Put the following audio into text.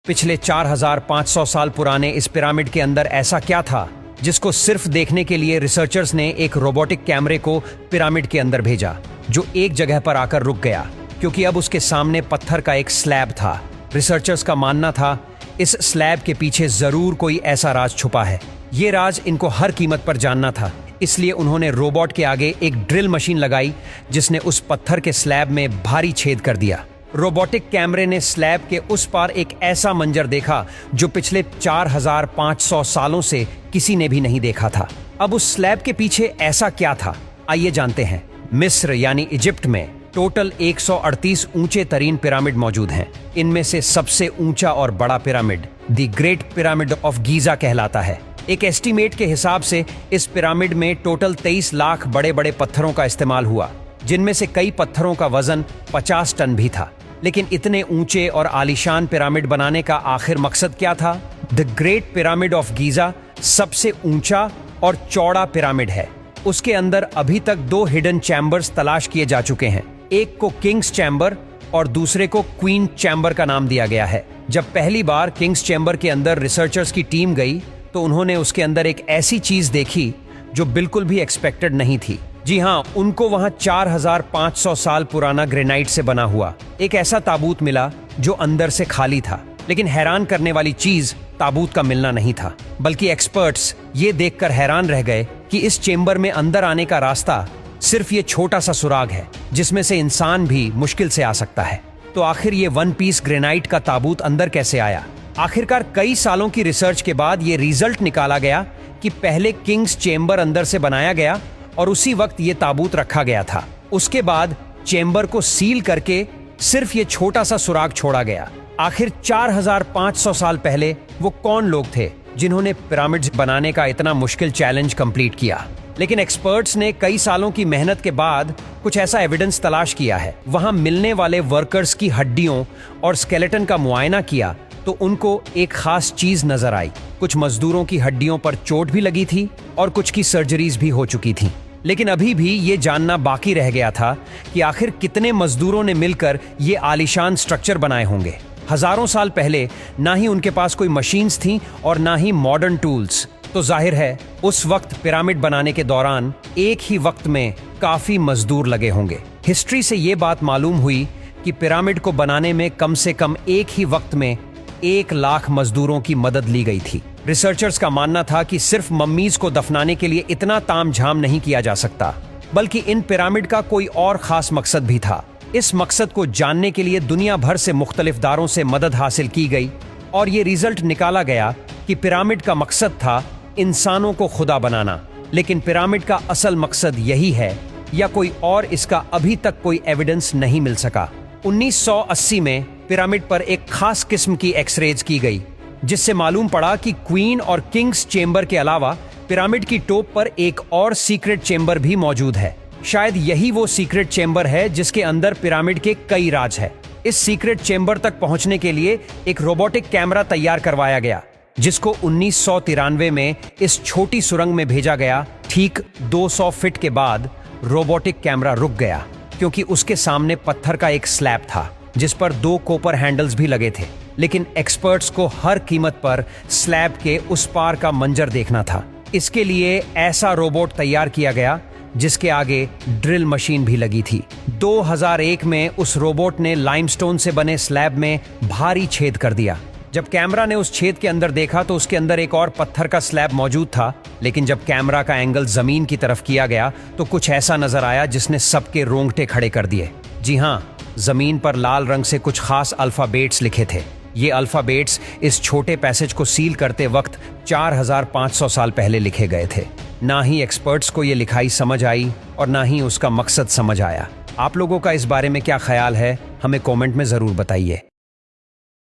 पिछले 4500 साल पुराने इस पिरामिड के अंदर ऐसा क्या था जिसको सिर्फ देखने के लिए रिसर्चर्स ने एक रोबोटिक कैमरे को पिरामिड के अंदर भेजा, जो एक जगह पर आकर रुक गया क्योंकि अब उसके सामने पत्थर का एक स्लैब था। रिसर्चर्स का मानना था इस स्लैब के पीछे जरूर कोई ऐसा राज छुपा है। ये राज इनको हर कीमत पर जानना था, इसलिए उन्होंने रोबोट के आगे एक ड्रिल मशीन लगाई जिसने उस पत्थर के स्लैब में भारी छेद कर दिया। रोबोटिक कैमरे ने स्लैब के उस पार एक ऐसा मंजर देखा जो पिछले 4500 सालों से किसी ने भी नहीं देखा था। अब उस स्लैब के पीछे ऐसा क्या था, आइए जानते हैं। मिस्र यानी इजिप्ट में टोटल 138 ऊंचे तरीन पिरामिड मौजूद हैं। इनमें से सबसे ऊंचा और बड़ा pyramid the great pyramid of Giza कहलाता है। एक एस्टीमेट के हिसाब से इस पिरामिड में टोटल 23 लाख बड़े बड़े पत्थरों का इस्तेमाल हुआ, जिनमें से कई पत्थरों का वजन 50 टन भी था। लेकिन इतने ऊंचे और आलीशान पिरामिड बनाने का आखिर मकसद क्या था? The great pyramid of Giza सबसे ऊंचा और चौड़ा पिरामिड है। उसके अंदर अभी तक 2 हिडन चैम्बर्स तलाश किए जा चुके हैं। एक को किंग्स चैम्बर और दूसरे को क्वीन चैम्बर का नाम दिया गया है। जब पहली बार किंग्स चैम्बर के अंदर रिसर्चर्स की टीम गई तो उन्होंने उसके अंदर एक ऐसी चीज देखी जो बिल्कुल भी एक्सपेक्टेड नहीं थी। जी हाँ, उनको वहां 4500 साल पुराना ग्रेनाइट से बना हुआ एक ऐसा ताबूत मिला जो अंदर से खाली था। लेकिन हैरान करने वाली चीज ताबूत का मिलना नहीं था, बल्कि एक्सपर्ट्स ये देखकर हैरान रह गए कि इस चेंबर में अंदर आने का रास्ता सिर्फ ये छोटा सा सुराग है जिसमें से इंसान भी मुश्किल से आ सकता है। तो आखिर ये 1 पीस ग्रेनाइट का ताबूत अंदर कैसे आया? आखिरकार कई सालों की रिसर्च के बाद ये रिजल्ट निकाला गया कि पहले किंग्स चेंबर अंदर से बनाया गया और उसी वक्त ये ताबूत रखा गया था। उसके बाद चेंबर को सील करके सिर्फ ये छोटा सा सुराग छोड़ा गया। आखिर 4500 साल पहले वो कौन लोग थे जिन्होंने पिरामिड्स बनाने का इतना मुश्किल चैलेंज कंप्लीट किया? लेकिन एक्सपर्ट्स ने कई सालों की मेहनत के बाद कुछ ऐसा एविडेंस तलाश किया है। वहां मिलने वाले वर्कर्स की हड्डियों और स्केलेटन का मुआयना किया तो उनको एक खास चीज नजर आई। कुछ मजदूरों की हड्डियों पर चोट भी लगी थी और कुछ की सर्जरीज भी हो चुकी थी। लेकिन अभी भी ये जानना बाकी रह गया था कि आखिर कितने मजदूरों ने मिलकर ये आलीशान स्ट्रक्चर बनाए होंगे। हजारों साल पहले ना ही उनके पास कोई मशीन्स थी और ना ही मॉडर्न टूल्स, तो जाहिर है उस वक्त पिरामिड बनाने के दौरान एक ही वक्त में काफी मजदूर लगे होंगे। हिस्ट्री से ये बात मालूम हुई कि पिरामिड को बनाने में कम से कम एक ही वक्त में 1 लाख मजदूरों की मदद ली गई थी। रिसर्चर्स का मानना था कि सिर्फ मम्मीज को दफनाने के लिए इतना तामझाम नहीं किया जा सकता, बल्कि इन पिरामिड का कोई और खास मकसद भी था। इस मकसद को जानने के लिए दुनिया भर से मुख्तलिफ दारों से मदद हासिल की गई और ये रिजल्ट निकाला गया कि पिरामिड का मकसद था इंसानों को खुदा बनाना। लेकिन पिरामिड का असल मकसद यही है या कोई और, इसका अभी तक कोई एविडेंस नहीं मिल सका। 1980 में पिरामिड पर एक खास किस्म की एक्सरेज की गई जिससे मालूम पड़ा कि क्वीन और किंग्स चेंबर के अलावा पिरामिड की टॉप पर एक और सीक्रेट चेंबर भी मौजूद है। शायद यही वो सीक्रेट चेंबर है जिसके अंदर पिरामिड के कई राज है। इस सीक्रेट चेंबर तक पहुंचने के लिए एक रोबोटिक कैमरा तैयार करवाया गया जिसको 1993 में इस छोटी सुरंग में भेजा गया। ठीक 200 फीट के बाद रोबोटिक कैमरा रुक गया क्योंकि उसके सामने पत्थर का एक स्लैब था जिस पर 2 कॉपर हैंडल्स भी लगे थे। लेकिन एक्सपर्ट्स को हर कीमत पर स्लैब के उस पार का मंजर देखना था। इसके लिए ऐसा रोबोट तैयार किया गया जिसके आगे ड्रिल मशीन भी लगी थी। 2001 में उस रोबोट ने लाइमस्टोन से बने स्लैब में भारी छेद कर दिया। जब कैमरा ने उस छेद के अंदर देखा तो उसके अंदर एक और पत्थर का स्लैब मौजूद था। लेकिन जब कैमरा का एंगल जमीन की तरफ किया गया तो कुछ ऐसा नजर आया जिसने सबके रोंगटे खड़े कर दिए। जी हाँ, जमीन पर लाल रंग से कुछ खास अल्फाबेट्स लिखे थे। ये अल्फाबेट्स इस छोटे पैसेज को सील करते वक्त 4500 साल पहले लिखे गए थे। ना ही एक्सपर्ट्स को ये लिखाई समझ आई और ना ही उसका मकसद समझ आया। आप लोगों का इस बारे में क्या ख्याल है, हमें कमेंट में जरूर बताइए।